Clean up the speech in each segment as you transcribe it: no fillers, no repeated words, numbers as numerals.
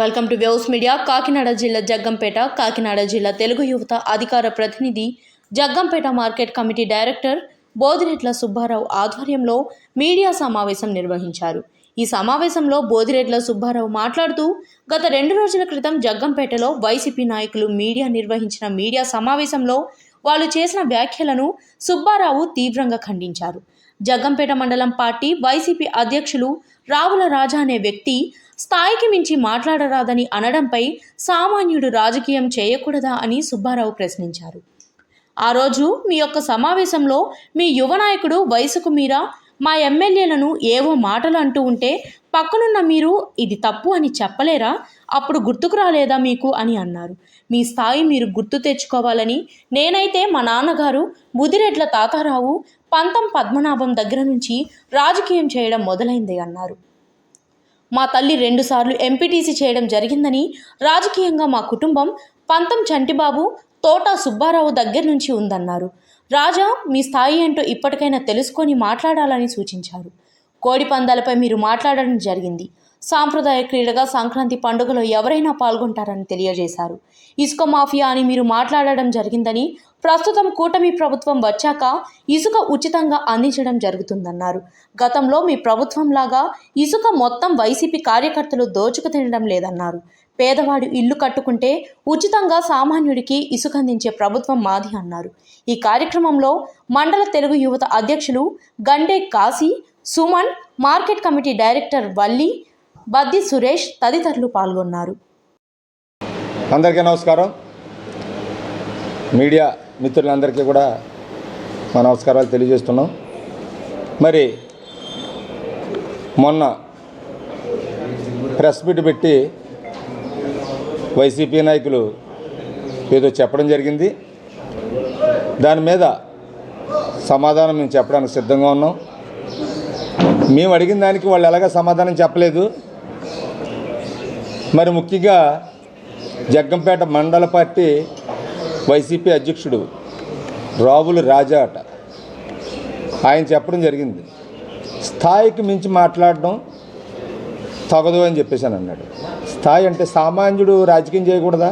Welcome to views media. Kakinada జిల్లా జగ్గంపేట. కాకినాడ జిల్లా తెలుగు యువత అధికార ప్రతినిధి, Jaggampeta market committee director Bodireddla Subbarao ఆధ్వర్యంలో మీడియా సమావేశం నిర్వహించారు. ఈ సమావేశంలో బోదిరెడ్ల సుబ్బారావు మాట్లాడుతూ, గత 2 రోజుల క్రితం జగ్గంపేటలో వైసీపీ నాయకులు మీడియా నిర్వహించిన మీడియా సమావేశంలో వాళ్ళు చేసిన వ్యాఖ్యలను సుబ్బారావు తీవ్రంగా ఖండించారు. జగ్గంపేట మండలం పార్టీ వైసీపీ అధ్యక్షులు రావుల రాజా అనే వ్యక్తి స్థాయికి మించి మాట్లాడరాదని అనడంపై సామాన్యుడు రాజకీయం చేయకూడదా అని సుబ్బారావు ప్రశ్నించారు. ఆ రోజు మీ యొక్క సమావేశంలో మీ యువ నాయకుడు వయసుకు మీరా మా ఎమ్మెల్యేలను ఏవో మాటలు అంటూ ఉంటే పక్కనున్న మీరు ఇది తప్పు అని చెప్పలేరా? అప్పుడు గుర్తుకు రాలేదా మీకు అని అన్నారు. మీ స్థాయి మీరు గుర్తు తెచ్చుకోవాలని నేనైతే మా నాన్నగారు బుదిరెడ్ల తాతారావు పంతం పద్మనాభం దగ్గర నుంచి రాజకీయం చేయడం మొదలైంది అన్నారు. మా తల్లి 2 సార్లు ఎంపీటీసీ చేయడం జరిగిందని, రాజకీయంగా మా కుటుంబం పంతం చంటిబాబు, తోట సుబ్బారావు దగ్గర నుంచి ఉందన్నారు. రాజా మీ స్థాయి ఏంటో ఇప్పటికైనా తెలుసుకొని మాట్లాడాలని సూచించారు. కోడి పందాలపై మీరు మాట్లాడడం జరిగింది. సాంప్రదాయ క్రీడగా సంక్రాంతి పండుగలో ఎవరైనా పాల్గొంటారని తెలియజేశారు. ఇసుక మాఫియా అని మీరు మాట్లాడడం జరిగిందని, ప్రస్తుతం కూటమి ప్రభుత్వం వచ్చాక ఇసుక ఉచితంగా అందించడం జరుగుతుందన్నారు. గతంలో మీ ప్రభుత్వంలాగా ఇసుక మొత్తం వైసీపీ కార్యకర్తలు దోచుకు తినడం లేదన్నారు. పేదవాడు ఇల్లు కట్టుకుంటే ఉచితంగా సామాన్యుడికి ఇసుక అందించే ప్రభుత్వం మాది అన్నారు. ఈ కార్యక్రమంలో మండల తెలుగు యువత అధ్యక్షులు Gande Kashi, Suman, market committee director Valli, Baddi Suresh తదితరులు పాల్గొన్నారు. అందరికీ నమస్కారం. మీడియా మిత్రులందరికీ కూడా మా నమస్కారాలు తెలియజేస్తున్నాం. మరి మొన్న ప్రెస్ మీట్ పెట్టి వైసీపీ నాయకులు ఏదో చెప్పడం జరిగింది. దాని మీద సమాధానం మేము చెప్పడానికి సిద్ధంగా ఉన్నాం. మేము అడిగిన దానికి వాళ్ళు ఎలాగ సమాధానం చెప్పలేదు. మరి ముఖ్యంగా జగ్గంపేట మండల పార్టీ వైసీపీ అధ్యక్షుడు రావుల రాజా అట, ఆయన చెప్పడం జరిగింది, స్థాయికి మించి మాట్లాడడం తగదు అని చెప్పేసి అని అన్నాడు. స్థాయి అంటే సామాన్యుడు రాజకీయం చేయకూడదా?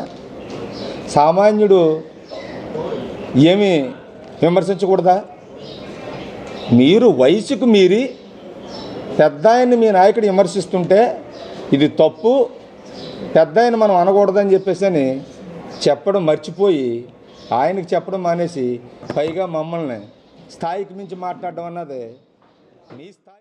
సామాన్యుడు ఏమీ విమర్శించకూడదా? మీరు వయసుకు మీరి పెద్ద ఆయన్ని మీ నాయకుడు విమర్శిస్తుంటే ఇది తప్పు, పెద్ద ఆయన మనం అనకూడదని చెప్పేసి అని చెప్పడం మర్చిపోయి ఆయనకి చెప్పడం మానేసి పైగా మమ్మల్ని స్థాయికి మించి మాట్లాడడం అన్నది మీ స్థాయి.